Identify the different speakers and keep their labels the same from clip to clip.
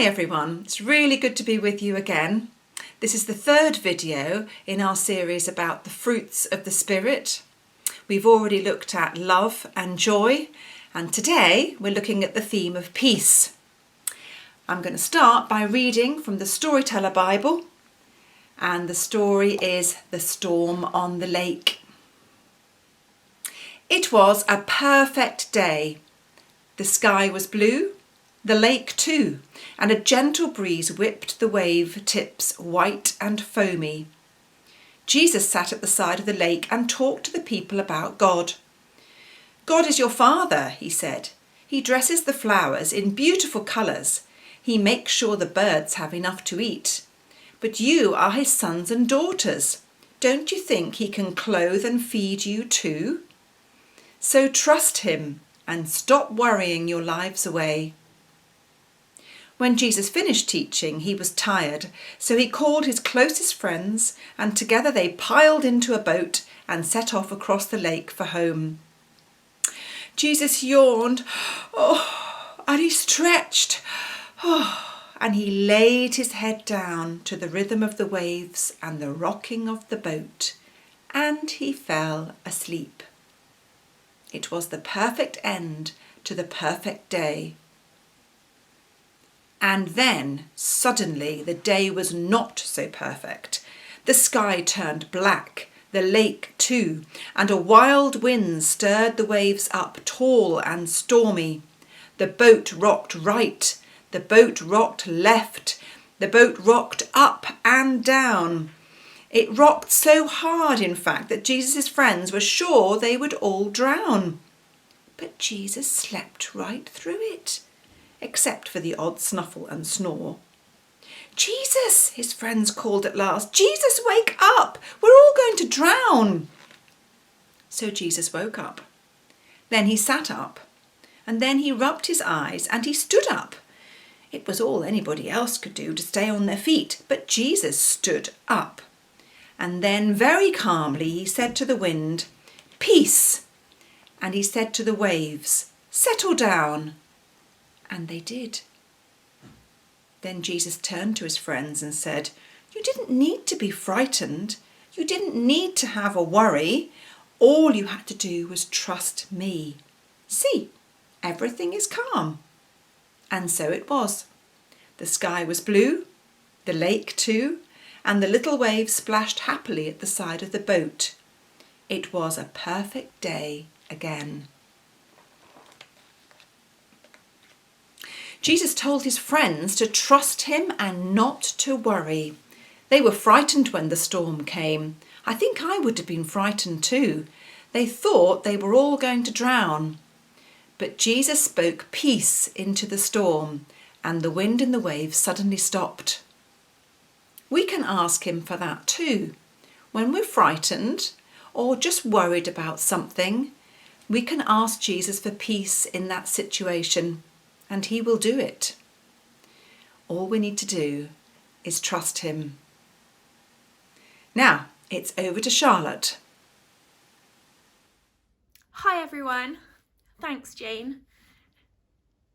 Speaker 1: everyone, it's really good to be with you again. This is the third video in our series about the fruits of the Spirit. We've already looked at love and joy, and today we're looking at the theme of peace. I'm going to start by reading from the Storyteller Bible, and the story is The Storm on the Lake. It was a perfect day. The sky was blue, the lake too, and a gentle breeze whipped the wave tips white and foamy. Jesus sat at the side of the lake and talked to the people about God. God is your Father, he said. He dresses the flowers in beautiful colours. He makes sure the birds have enough to eat. But you are his sons and daughters. Don't you think he can clothe and feed you too? So trust him and stop worrying your lives away. When Jesus finished teaching, he was tired, so he called his closest friends, and together they piled into a boat and set off across the lake for home. Jesus yawned, and he stretched, and he laid his head down to the rhythm of the waves and the rocking of the boat, and he fell asleep. It was the perfect end to the perfect day. And then, suddenly, the day was not so perfect. The sky turned black, the lake too, and a wild wind stirred the waves up, tall and stormy. The boat rocked right, the boat rocked left, the boat rocked up and down. It rocked so hard, in fact, that Jesus' friends were sure they would all drown. But Jesus slept right through it, except for the odd snuffle and snore. Jesus, his friends called at last. Jesus, wake up! We're all going to drown. So Jesus woke up. Then he sat up, and then he rubbed his eyes and he stood up. It was all anybody else could do to stay on their feet, but Jesus stood up. And then very calmly he said to the wind, "Peace!" And he said to the waves, "Settle down." And they did. Then Jesus turned to his friends and said, "You didn't need to be frightened. You didn't need to have a worry. All you had to do was trust me. See, everything is calm." And so it was. The sky was blue, the lake too, and the little waves splashed happily at the side of the boat. It was a perfect day again. Jesus told his friends to trust him and not to worry. They were frightened when the storm came. I think I would have been frightened too. They thought they were all going to drown. But Jesus spoke peace into the storm, and the wind and the waves suddenly stopped. We can ask him for that too. When we're frightened or just worried about something, we can ask Jesus for peace in that situation, and he will do it. All we need to do is trust him. Now, it's over to Charlotte.
Speaker 2: Hi everyone. Thanks, Jane.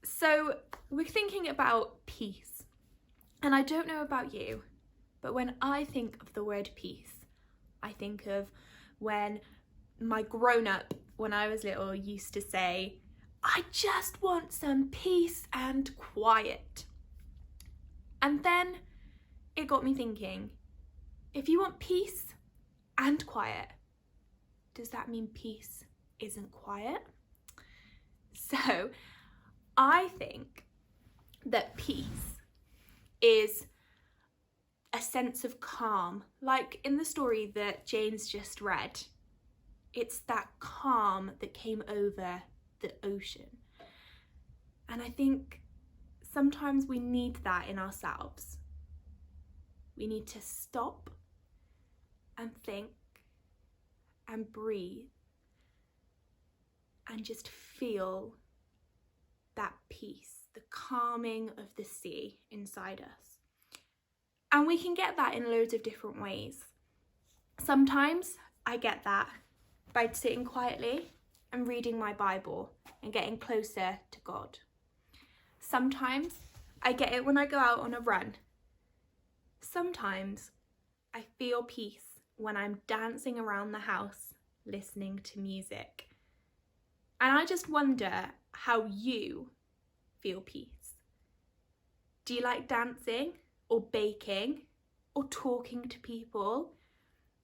Speaker 2: So, we're thinking about peace. And I don't know about you, but when I think of the word peace, I think of when my grown-up, when I was little, used to say, "I just want some peace and quiet." And then it got me thinking, if you want peace and quiet, does that mean peace isn't quiet? So I think that peace is a sense of calm, like in the story that Jane's just read. It's that calm that came over the ocean. And I think sometimes we need that in ourselves. We need to stop and think and breathe and just feel that peace, the calming of the sea inside us. And we can get that in loads of different ways. Sometimes I get that by sitting quietly and reading my Bible and getting closer to God. Sometimes I get it when I go out on a run. Sometimes I feel peace when I'm dancing around the house listening to music. And I just wonder how you feel peace. Do you like dancing or baking or talking to people?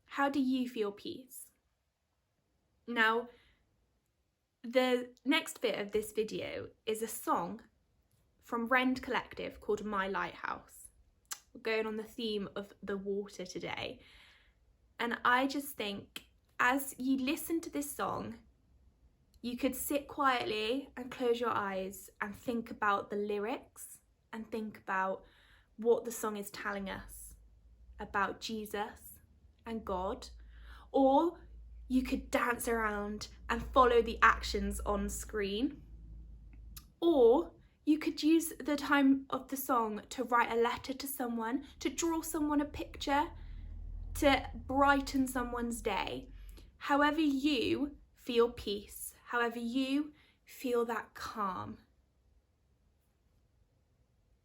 Speaker 2: How do you feel peace? Now, the next bit of this video is a song from Rend collective called My Lighthouse. We're going on the theme of the water today. And I just think as you listen to this song, you could sit quietly and close your eyes and think about the lyrics and think about what the song is telling us about Jesus and God. Or you could dance around and follow the actions on screen. Or you could use the time of the song to write a letter to someone, to draw someone a picture, to brighten someone's day. However you feel peace, however you feel that calm.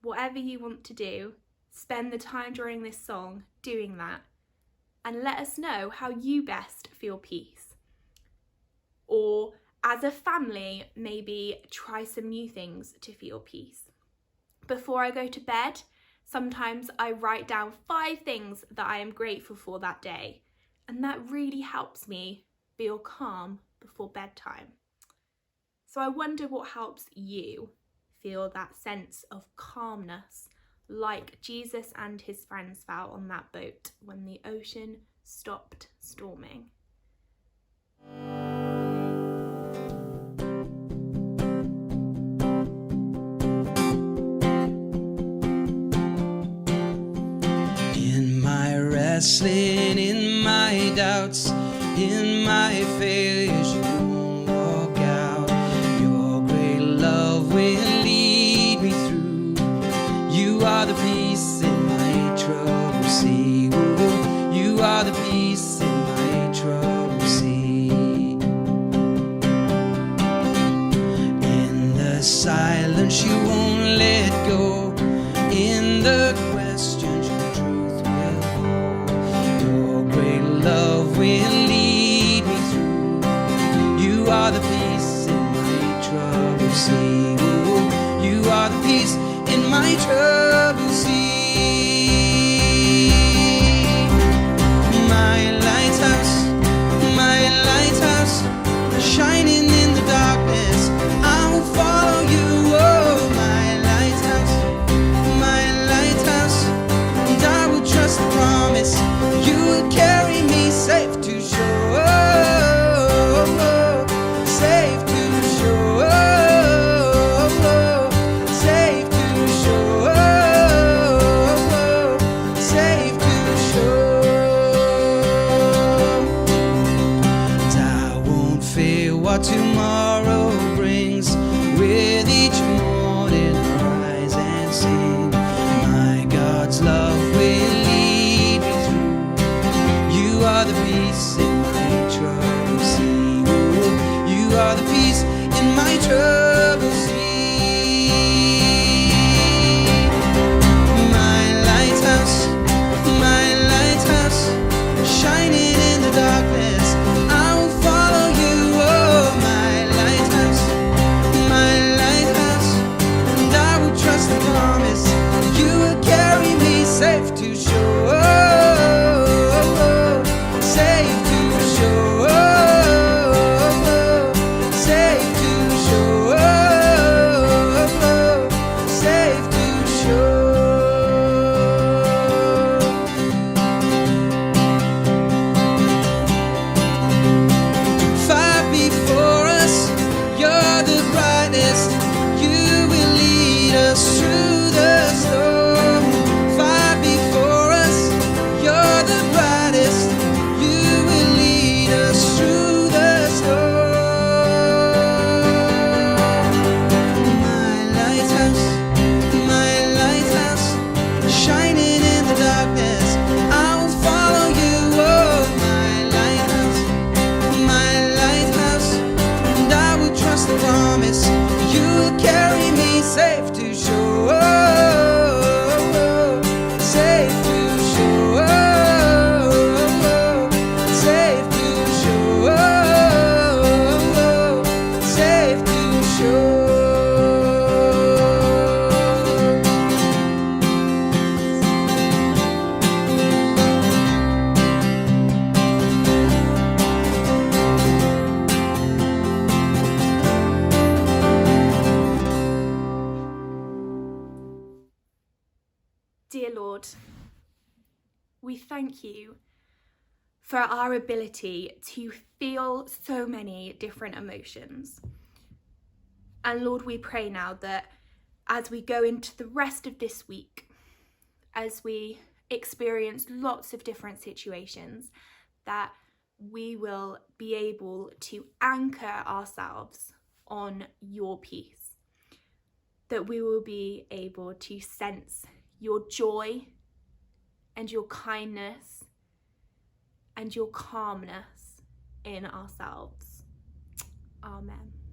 Speaker 2: Whatever you want to do, spend the time during this song doing that, and let us know how you best feel peace. Or as a family, maybe try some new things to feel peace. Before I go to bed, sometimes I write down 5 things that I am grateful for that day, and that really helps me feel calm before bedtime. So I wonder what helps you feel that sense of calmness, like Jesus and his friends felt on that boat when the ocean stopped storming.
Speaker 3: In my wrestling, in my doubts, in my failures, you won't walk out. Your great love will lead me through. You are the peace in my troubled sea. Ooh, you are the peace in my troubled sea. In the silence, you won't let go. In the questions, your truth will hold. Your great love will lead me through. You are the peace in my troubled sea. Ooh, you are the peace in my troubled sea. My lighthouse, shining in the darkness, I will follow you. Oh, my lighthouse, and I will trust the promise you will carry me safe to shore. Safe to shore. Safe to shore. Safe to shore. And I won't fear what tomorrow brings. With each morning rise and sing. My God's love will lead me through. You are the peace in my troubled sea. Ooh, you are the peace in my troubled sea. My lighthouse, shining in the darkness, I will follow you. Oh, my lighthouse, and I will trust the promise you will carry me safe to shore. Safe to shore. Safe to shore.
Speaker 2: God, we thank you for our ability to feel so many different emotions. And Lord, we pray now that as we go into the rest of this week, as we experience lots of different situations, that we will be able to anchor ourselves on your peace, that we will be able to sense your joy and your kindness and your calmness in ourselves. Amen.